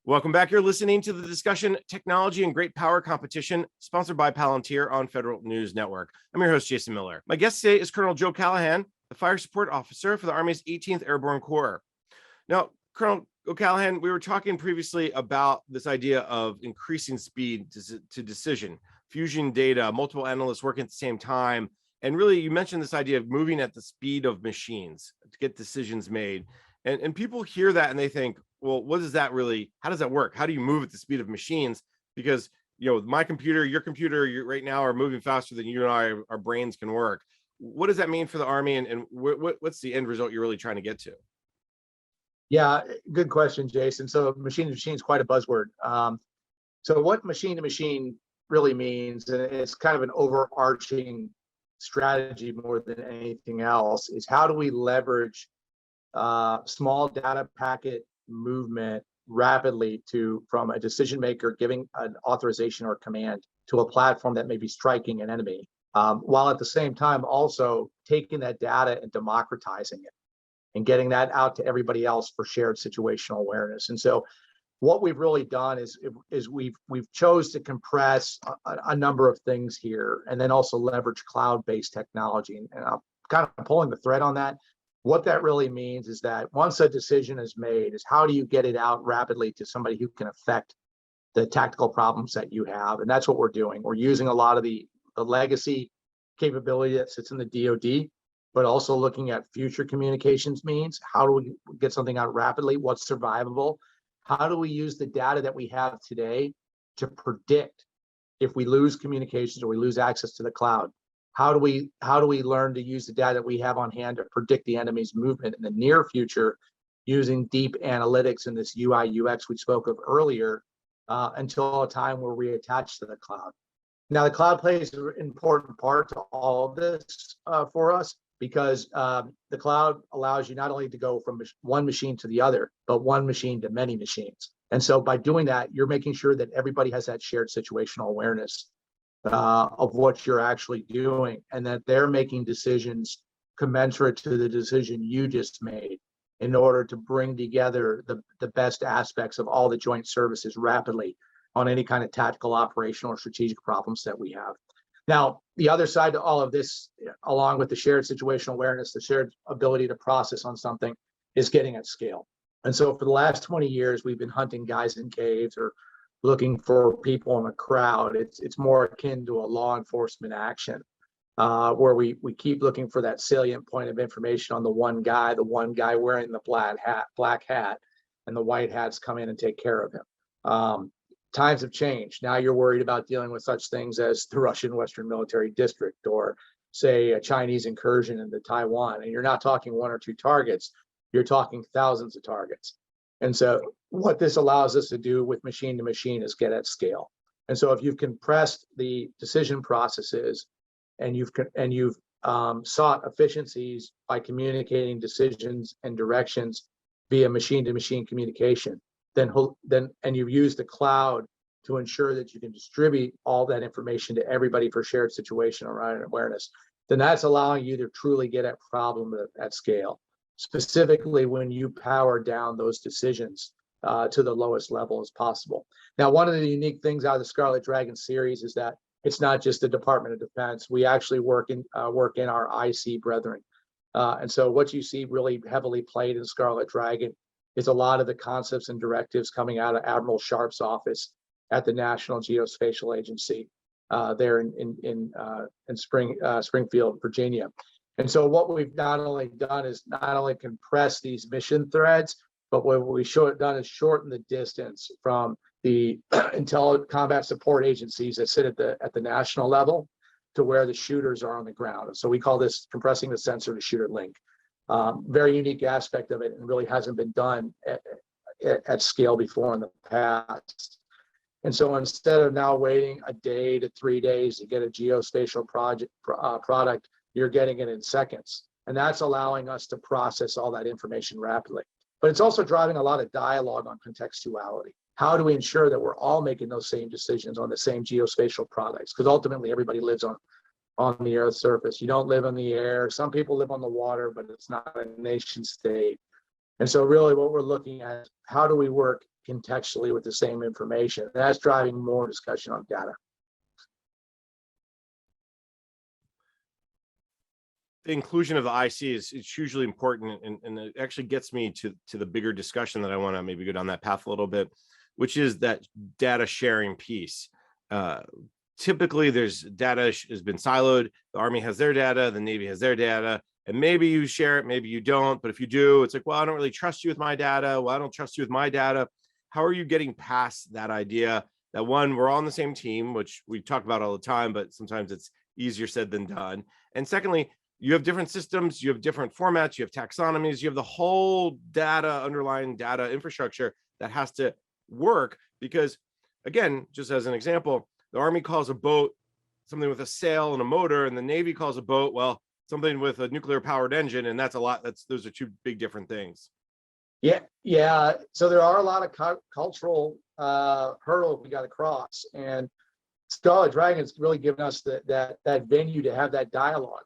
Welcome back. You're listening to the discussion Technology and Great Power Competition, sponsored by Palantir on Federal News Network. I'm your host, Jason Miller. My guest today is Colonel Joe Callahan, the Fire Support Officer for the Army's 18th Airborne Corps. Now, Colonel Callahan, we were talking previously about this idea of increasing speed to decision, fusion data, multiple analysts working at the same time. And really, you mentioned this idea of moving at the speed of machines to get decisions made. And people hear that and they think, well, what does that really, how does that work? How do you move at the speed of machines? Because, you know, my computer, your computer, right now are moving faster than you and I, our brains can work. What does that mean for the Army, and what's the end result you're really trying to get to? Yeah, good question, Jason. So machine to machine is quite a buzzword. So what machine to machine really means, and it's kind of an overarching strategy more than anything else, is how do we leverage small data packet movement rapidly from a decision maker giving an authorization or command to a platform that may be striking an enemy, while at the same time also taking that data and democratizing it and getting that out to everybody else for shared situational awareness. And so what we've really done is we've chose to compress a number of things here, and then also leverage cloud-based technology. And I'm kind of pulling the thread on that. What that really means is that once a decision is made, is how do you get it out rapidly to somebody who can affect the tactical problems that you have? And that's what we're doing. We're using a lot of the legacy capability that sits in the DoD, but also looking at future communications means. How do we get something out rapidly? What's survivable? How do we use the data that we have today to predict if we lose communications or we lose access to the cloud? How do we learn to use the data that we have on hand to predict the enemy's movement in the near future using deep analytics and this UI UX we spoke of earlier, until a time where we attach to the cloud? Now, the cloud plays an important part to all of this for us, because the cloud allows you not only to go from one machine to the other, but one machine to many machines. And so by doing that, you're making sure that everybody has that shared situational awareness of what you're actually doing, and that they're making decisions commensurate to the decision you just made in order to bring together the best aspects of all the joint services rapidly on any kind of tactical, operational, or strategic problems that we have. Now, the other side to all of this, along with the shared situational awareness, the shared ability to process on something, is getting at scale. And so for the last 20 years, we've been hunting guys in caves or looking for people in a crowd. It's more akin to a law enforcement action, where we keep looking for that salient point of information on the one guy wearing the black hat, and the white hats come in and take care of him. Times have changed. Now you're worried about dealing with such things as the Russian Western Military District, or say a Chinese incursion into Taiwan. And you're not talking one or two targets, you're talking thousands of targets. And so what this allows us to do with machine to machine is get at scale. And so if you've compressed the decision processes and you've sought efficiencies by communicating decisions and directions via machine to machine communication, and you've used the cloud to ensure that you can distribute all that information to everybody for shared situational awareness, then that's allowing you to truly get at problem at scale, specifically when you power down those decisions to the lowest level as possible. Now, one of the unique things out of the Scarlet Dragon series is that it's not just the Department of Defense. We actually work in our IC brethren. And so what you see really heavily played in Scarlet Dragon is a lot of the concepts and directives coming out of Admiral Sharp's office at the National Geospatial Agency there in Springfield, Virginia. And so what we've not only done is not only compress these mission threads, but what we've done is shorten the distance from the intelligent combat support agencies that sit at the national level to where the shooters are on the ground. So we call this compressing the sensor to shooter link. Very unique aspect of it, and really hasn't been done at scale before in the past. And so instead of now waiting a day to 3 days to get a geospatial product, you're getting it in seconds. And that's allowing us to process all that information rapidly. But it's also driving a lot of dialogue on contextuality. How do we ensure that we're all making those same decisions on the same geospatial products? Because ultimately everybody lives on the Earth's surface. You don't live in the air. Some people live on the water, but it's not a nation state. And so really what we're looking at is how do we work contextually with the same information. That's driving more discussion on data. The inclusion of the IC is hugely important, and it actually gets me to the bigger discussion that I want to maybe go down that path a little bit, which is that data sharing piece. Typically, there's data has been siloed. The Army has their data, the Navy has their data, and maybe you share it, maybe you don't. But if you do, it's like, well, I don't really trust you with my data. Well, I don't trust you with my data. How are you getting past that idea that, one, we're all on the same team, which we talk about all the time, but sometimes it's easier said than done. And secondly, you have different systems, you have different formats, you have taxonomies, you have the whole data, underlying data infrastructure that has to work. Because, again, just as an example, the Army calls a boat something with a sail and a motor, and the Navy calls a boat, well, something with a nuclear powered engine. And that's a lot. Those are two big different things. Yeah. So there are a lot of cultural hurdles we got to cross, and Scarlet Dragon's really given us that venue to have that dialogue.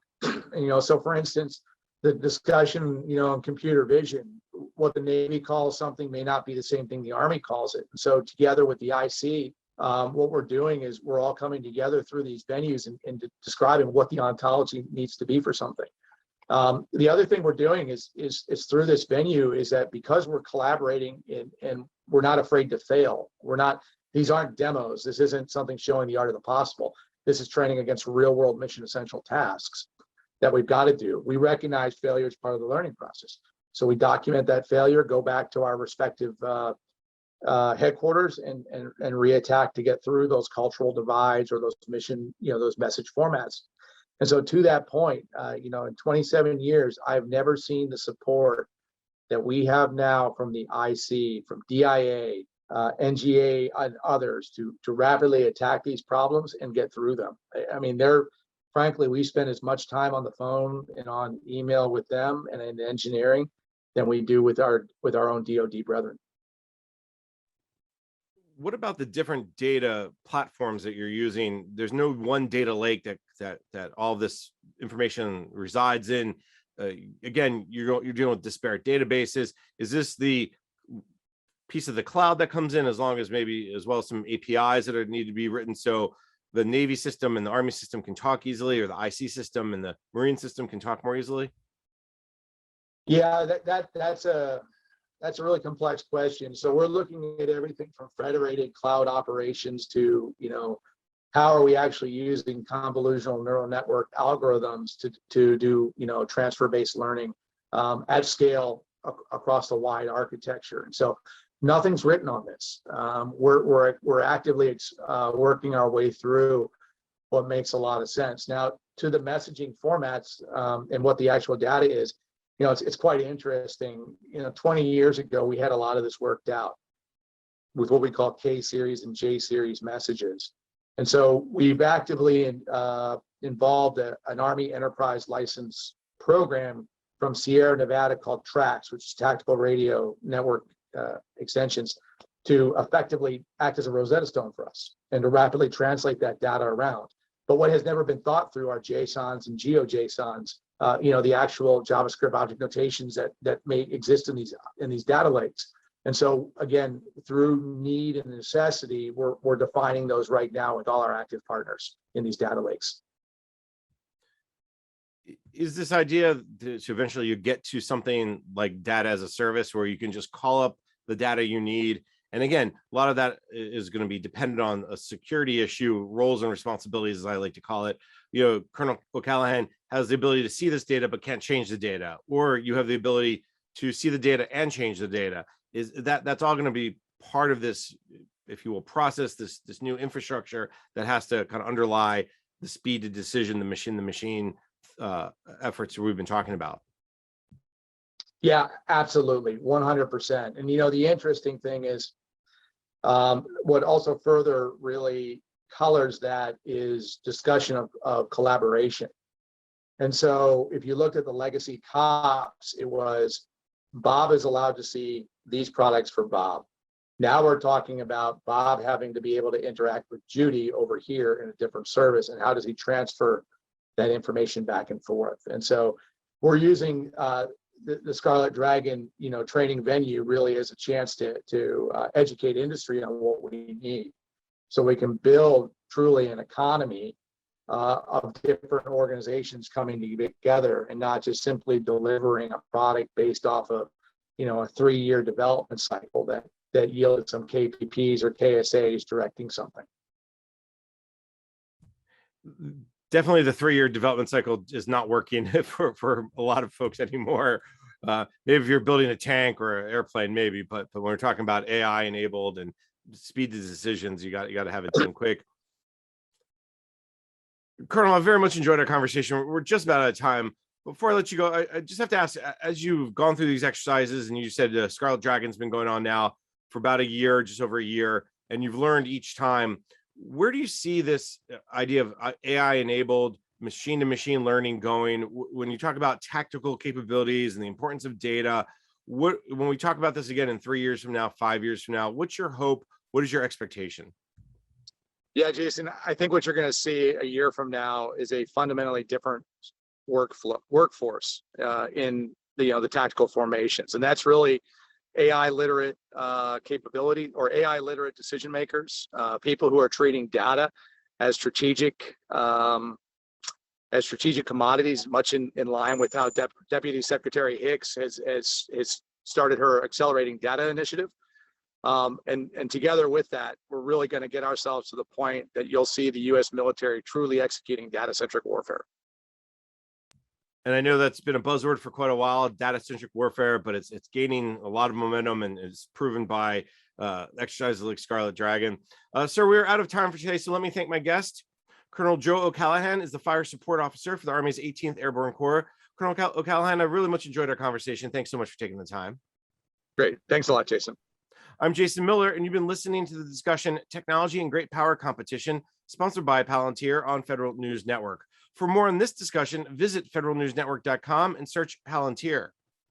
So for instance, the discussion, in computer vision, what the Navy calls something may not be the same thing the Army calls it. And so together with the IC, what we're doing is we're all coming together through these venues and describing what the ontology needs to be for something. The other thing we're doing is through this venue is that because we're collaborating and we're not afraid to fail. These aren't demos. This isn't something showing the art of the possible. This is training against real world mission essential tasks that we've got to do. We recognize failure as part of the learning process. So we document that failure, go back to our respective headquarters and reattack to get through those cultural divides or those mission, those message formats. And so to that point, in 27 years, I've never seen the support that we have now from the IC, from DIA, NGA, and others to rapidly attack these problems and get through them. I mean, frankly, we spend as much time on the phone and on email with them and in engineering than we do with our own DoD brethren. What about the different data platforms that you're using? There's no one data lake that all this information resides in. Again, you're dealing with disparate databases. Is this the piece of the cloud that comes in, as well as some APIs that need to be written so the Navy system and the Army system can talk easily, or the IC system and the Marine system can talk more easily? Yeah, that's a really complex question. So we're looking at everything from federated cloud operations to, how are we actually using convolutional neural network algorithms to do, transfer-based learning at scale across the wide architecture. And so nothing's written on this. We're actively working our way through what makes a lot of sense. Now, to the messaging formats and what the actual data is, it's quite interesting. 20 years ago, we had a lot of this worked out with what we call K series and J series messages. And so we've actively involved an Army enterprise license program from Sierra Nevada called TRAX, which is Tactical Radio Network Extensions, to effectively act as a Rosetta Stone for us and to rapidly translate that data around. But what has never been thought through are JSONs and GeoJSONs, the actual JavaScript object notations that may exist in these data lakes. And so again, through need and necessity, we're defining those right now with all our active partners in these data lakes. Is this idea to eventually you get to something like data as a service where you can just call up the data you need? And again, a lot of that is going to be dependent on a security issue, roles and responsibilities, as I like to call it. Colonel Callahan has the ability to see this data, but can't change the data, or you have the ability to see the data and change the data. That's all going to be part of this, if you will, process, this new infrastructure that has to kind of underlie the speed to decision, the machine efforts that we've been talking about. Yeah, absolutely, 100%. And the interesting thing is, what also further really colors that is discussion of collaboration. And so if you looked at the legacy COPS, it was Bob is allowed to see these products for Bob. Now we're talking about Bob having to be able to interact with Judy over here in a different service, and how does he transfer that information back and forth? And so we're using the Scarlet Dragon, training venue really is a chance to educate industry on what we need, so we can build truly an economy of different organizations coming together and not just simply delivering a product based off of, a 3-year development cycle that yielded some KPPs or KSAs directing something. Definitely the 3-year development cycle is not working for a lot of folks anymore. Maybe if you're building a tank or an airplane, maybe, but when we're talking about AI enabled and speed to decisions, you got to have it done quick. Colonel, I very much enjoyed our conversation. We're just about out of time. Before I let you go, I just have to ask, as you've gone through these exercises, and you said Scarlet Dragon's been going on now for about a year, just over a year, and you've learned each time, where do you see this idea of AI-enabled machine-to-machine learning going? When you talk about tactical capabilities and the importance of data, when we talk about this again in 3 years from now, 5 years from now, what's your hope? What is your expectation? Yeah, Jason, I think what you're going to see a year from now is a fundamentally different workforce in the tactical formations, and that's really AI literate capability, or AI literate decision makers, people who are treating data as strategic commodities, much in line with how Deputy Secretary Hicks has started her accelerating data initiative. And together with that, we're really going to get ourselves to the point that you'll see the U.S. military truly executing data-centric warfare. And I know that's been a buzzword for quite a while, data-centric warfare, but it's gaining a lot of momentum, and it's proven by exercises like Scarlet Dragon. Sir, we're out of time for today, so let me thank my guest. Colonel Joe O'Callahan is the Fire Support Officer for the Army's 18th Airborne Corps. Colonel O'Callahan, I really much enjoyed our conversation. Thanks so much for taking the time. Great. Thanks a lot, Jason. I'm Jason Miller, and you've been listening to the discussion Technology and Great Power Competition, sponsored by Palantir on Federal News Network. For more on this discussion, visit federalnewsnetwork.com and search Palantir.